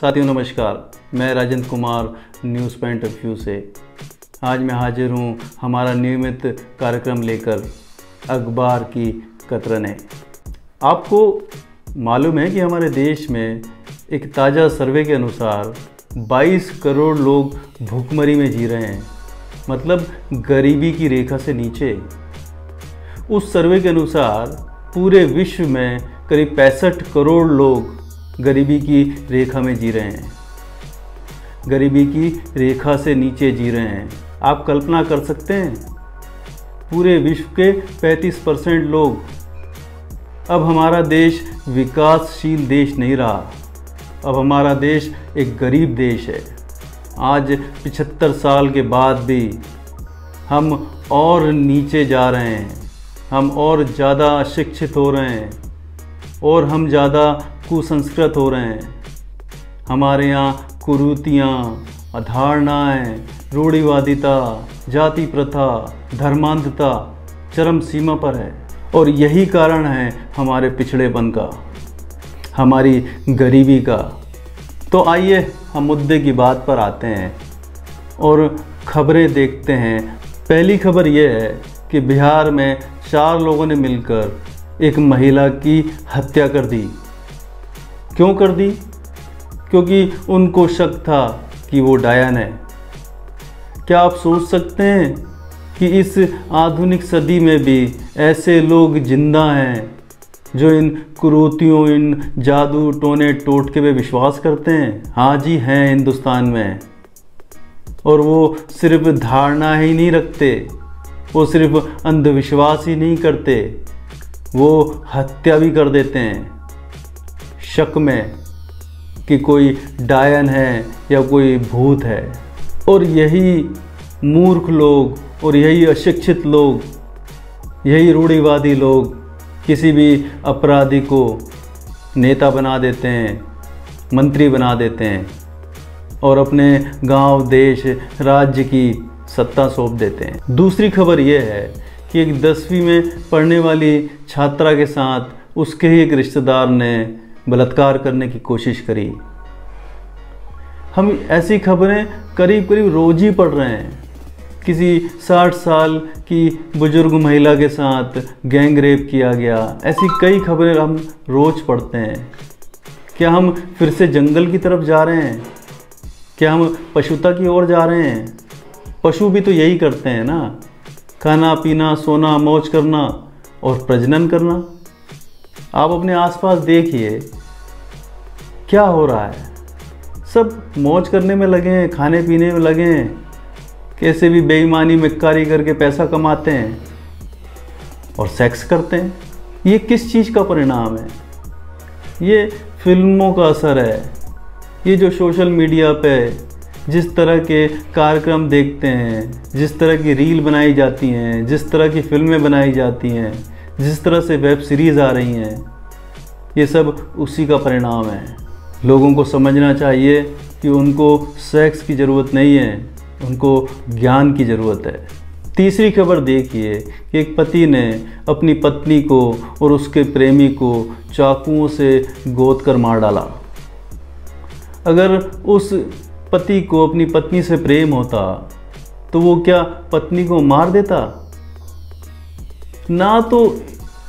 साथियों नमस्कार, मैं Rajendra Kumar news point of view से आज मैं हाजिर हूँ हमारा नियमित कार्यक्रम लेकर अखबार की कतरनें। आपको मालूम है कि हमारे देश में एक ताज़ा सर्वे के अनुसार 22 करोड़ लोग भूखमरी में जी रहे हैं, मतलब गरीबी की रेखा से नीचे। उस सर्वे के अनुसार पूरे विश्व में करीब 65 करोड़ लोग गरीबी की रेखा में जी रहे हैं, गरीबी की रेखा से नीचे जी रहे हैं। आप कल्पना कर सकते हैं, पूरे विश्व के 35% लोग। अब हमारा देश विकासशील देश नहीं रहा, अब हमारा देश एक गरीब देश है। आज 75 साल के बाद भी हम और नीचे जा रहे हैं, हम और ज़्यादा शिक्षित हो रहे हैं और हम ज़्यादा कुसंस्कृत हो रहे हैं। हमारे यहाँ कुरीतियाँ, अधारणाएँ, रूढ़िवादिता, जाति प्रथा, धर्मांधता चरम सीमा पर है और यही कारण है हमारे पिछड़ेपन का, हमारी गरीबी का। तो आइए हम मुद्दे की बात पर आते हैं और खबरें देखते हैं। पहली खबर यह है कि बिहार में 4 लोगों ने मिलकर एक महिला की हत्या कर दी। क्यों कर दी? क्योंकि उनको शक था कि वो डायन है। क्या आप सोच सकते हैं कि इस आधुनिक सदी में भी ऐसे लोग जिंदा हैं जो इन कुरीतियों, इन जादू टोने टोटके पे विश्वास करते हैं? हाँ जी, हैं हिंदुस्तान में। और वो सिर्फ धारणा ही नहीं रखते, वो सिर्फ अंधविश्वास ही नहीं करते, वो हत्या भी कर देते हैं शक में कि कोई डायन है या कोई भूत है। और यही मूर्ख लोग और यही अशिक्षित लोग, यही रूढ़िवादी लोग किसी भी अपराधी को नेता बना देते हैं, मंत्री बना देते हैं और अपने गांव, देश, राज्य की सत्ता सौंप देते हैं। दूसरी खबर यह है कि एक 10वीं में पढ़ने वाली छात्रा के साथ उसके ही एक रिश्तेदार ने बलात्कार करने की कोशिश करी। हम ऐसी खबरें करीब करीब रोज ही पढ़ रहे हैं। किसी 60 साल की बुजुर्ग महिला के साथ गैंग रेप किया गया, ऐसी कई खबरें हम रोज पढ़ते हैं। क्या हम फिर से जंगल की तरफ जा रहे हैं? क्या हम पशुता की ओर जा रहे हैं? पशु भी तो यही करते हैं ना, खाना पीना, सोना, मौज करना और प्रजनन करना। आप अपने आसपास देखिए क्या हो रहा है। सब मौज करने में लगे हैं, खाने पीने में लगे हैं, कैसे भी बेईमानी मक्कारी करके पैसा कमाते हैं और सेक्स करते हैं। ये किस चीज़ का परिणाम है? ये फिल्मों का असर है। ये जो सोशल मीडिया पे जिस तरह के कार्यक्रम देखते हैं, जिस तरह की रील बनाई जाती हैं, जिस तरह की फिल्में बनाई जाती हैं, जिस तरह से वेब सीरीज़ आ रही हैं, ये सब उसी का परिणाम है। लोगों को समझना चाहिए कि उनको सेक्स की ज़रूरत नहीं है, उनको ज्ञान की ज़रूरत है। तीसरी खबर देखिए कि एक पति ने अपनी पत्नी को और उसके प्रेमी को चाकुओं से गोद कर मार डाला। अगर उस पति को अपनी पत्नी से प्रेम होता तो वो क्या पत्नी को मार देता? ना तो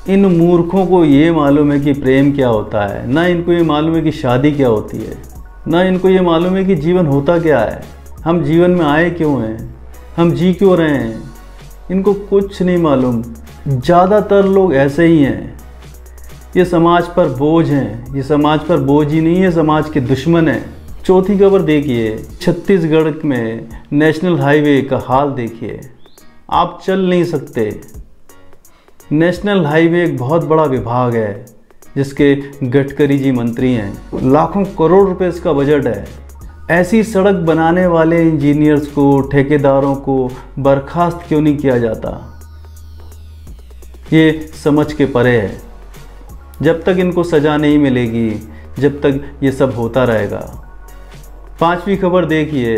इन मूर्खों को ये मालूम है कि प्रेम क्या होता है, ना इनको ये मालूम है कि शादी क्या होती है, ना इनको ये मालूम है कि जीवन होता क्या है, हम जीवन में आए क्यों हैं, हम जी क्यों रहे हैं। इनको कुछ नहीं मालूम। ज़्यादातर लोग ऐसे ही हैं। ये समाज पर बोझ हैं। ये समाज पर बोझ ही नहीं है, समाज के दुश्मन हैं। चौथी खबर देखिए, छत्तीसगढ़ में नेशनल हाईवे का हाल देखिए। आप चल नहीं सकते। नेशनल हाईवे एक बहुत बड़ा विभाग है जिसके गडकरी जी मंत्री हैं। लाखों करोड़ रुपए इसका बजट है। ऐसी सड़क बनाने वाले इंजीनियर्स को, ठेकेदारों को बर्खास्त क्यों नहीं किया जाता? ये समझ के परे है। जब तक इनको सज़ा नहीं मिलेगी, जब तक ये सब होता रहेगा। पांचवी खबर देखिए,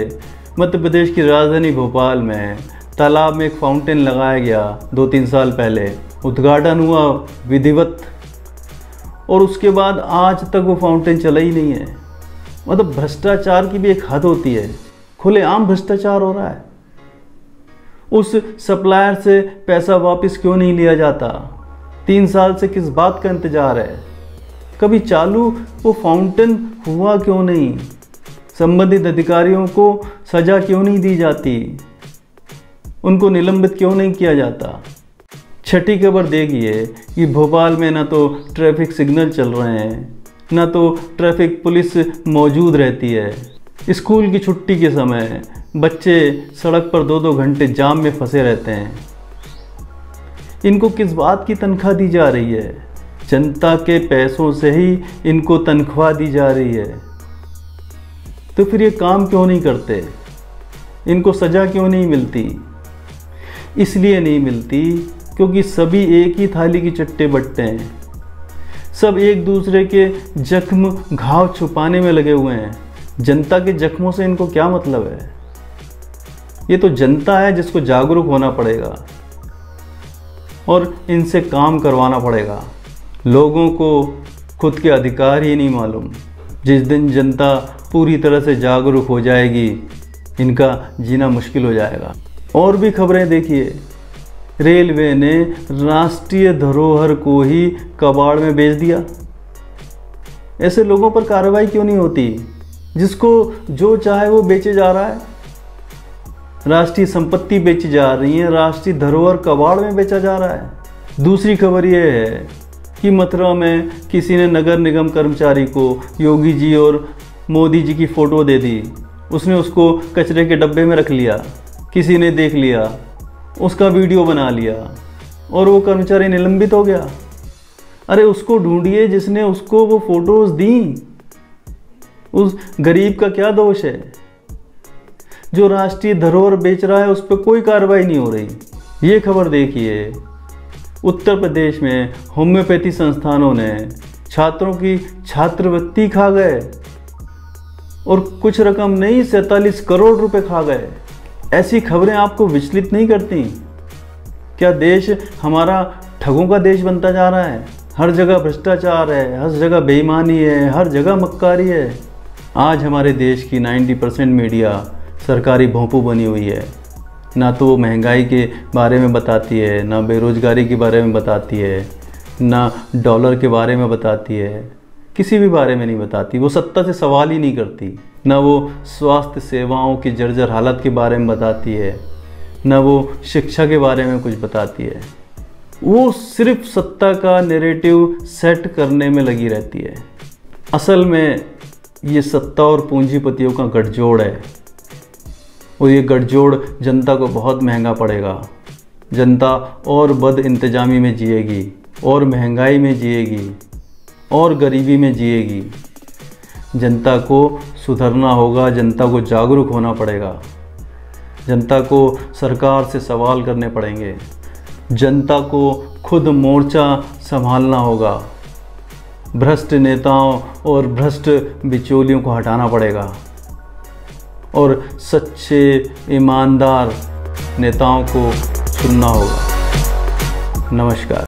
मध्य प्रदेश की राजधानी भोपाल में तालाब में एक फाउंटेन लगाया गया 2-3 साल पहले। उद्घाटन हुआ विधिवत और उसके बाद आज तक वो फाउंटेन चला ही नहीं है। मतलब भ्रष्टाचार की भी एक हद होती है। खुलेआम भ्रष्टाचार हो रहा है। उस सप्लायर से पैसा वापस क्यों नहीं लिया जाता? 3 साल से किस बात का इंतजार है? कभी चालू वो फाउंटेन हुआ क्यों नहीं? संबंधित अधिकारियों को सजा क्यों नहीं दी जाती? उनको निलंबित क्यों नहीं किया जाता? छठी खबर देखिए कि भोपाल में ना तो ट्रैफिक सिग्नल चल रहे हैं, ना तो ट्रैफिक पुलिस मौजूद रहती है। स्कूल की छुट्टी के समय बच्चे सड़क पर 2-2 घंटे जाम में फंसे रहते हैं। इनको किस बात की तनख्वाह दी जा रही है? जनता के पैसों से ही इनको तनख्वाह दी जा रही है। तो फिर ये काम क्यों नहीं करते? इनको सज़ा क्यों नहीं मिलती? इसलिए नहीं मिलती क्योंकि सभी एक ही थाली की चट्टे बट्टे हैं। सब एक दूसरे के जख्म घाव छुपाने में लगे हुए हैं। जनता के जख्मों से इनको क्या मतलब है? ये तो जनता है जिसको जागरूक होना पड़ेगा और इनसे काम करवाना पड़ेगा। लोगों को खुद के अधिकार ही नहीं मालूम। जिस दिन जनता पूरी तरह से जागरूक हो जाएगी, इनका जीना मुश्किल हो जाएगा। और भी खबरें देखिए, रेलवे ने राष्ट्रीय धरोहर को ही कबाड़ में बेच दिया। ऐसे लोगों पर कार्रवाई क्यों नहीं होती? जिसको जो चाहे वो बेचे जा रहा है। राष्ट्रीय संपत्ति बेची जा रही है, राष्ट्रीय धरोहर कबाड़ में बेचा जा रहा है। दूसरी खबर ये है कि मथुरा में किसी ने नगर निगम कर्मचारी को योगी जी और मोदी जी की फ़ोटो दे दी। उसने उसको कचरे के डब्बे में रख लिया। किसी ने देख लिया, उसका वीडियो बना लिया और वो कर्मचारी निलंबित हो गया। अरे उसको ढूंढिए जिसने उसको वो फोटोज दी। उस गरीब का क्या दोष है? जो राष्ट्रीय धरोहर बेच रहा है उस पर कोई कार्रवाई नहीं हो रही। ये खबर देखिए, उत्तर प्रदेश में होम्योपैथी संस्थानों ने छात्रों की छात्रवृत्ति खा गए और कुछ रकम नहीं 47 करोड़ रुपए खा गए। ऐसी खबरें आपको विचलित नहीं करती? क्या देश हमारा ठगों का देश बनता जा रहा है? हर जगह भ्रष्टाचार है, हर जगह बेईमानी है, हर जगह मक्कारी है। आज हमारे देश की 90% मीडिया सरकारी भोंपू बनी हुई है। ना तो वो महंगाई के बारे में बताती है, ना बेरोजगारी के बारे में बताती है, ना डॉलर के बारे में बताती है, किसी भी बारे में नहीं बताती। वो सत्ता से सवाल ही नहीं करती। ना वो स्वास्थ्य सेवाओं की जर्जर हालत के बारे में बताती है, ना वो शिक्षा के बारे में कुछ बताती है। वो सिर्फ सत्ता का नैरेटिव सेट करने में लगी रहती है। असल में ये सत्ता और पूंजीपतियों का गठजोड़ है और ये गठजोड़ जनता को बहुत महंगा पड़ेगा। जनता और बद इंतजामी में जिएगी, और महंगाई में जिएगी, और गरीबी में जिएगी। जनता को सुधरना होगा, जनता को जागरूक होना पड़ेगा, जनता को सरकार से सवाल करने पड़ेंगे, जनता को खुद मोर्चा संभालना होगा, भ्रष्ट नेताओं और भ्रष्ट बिचौलियों को हटाना पड़ेगा और सच्चे ईमानदार नेताओं को चुनना होगा। नमस्कार।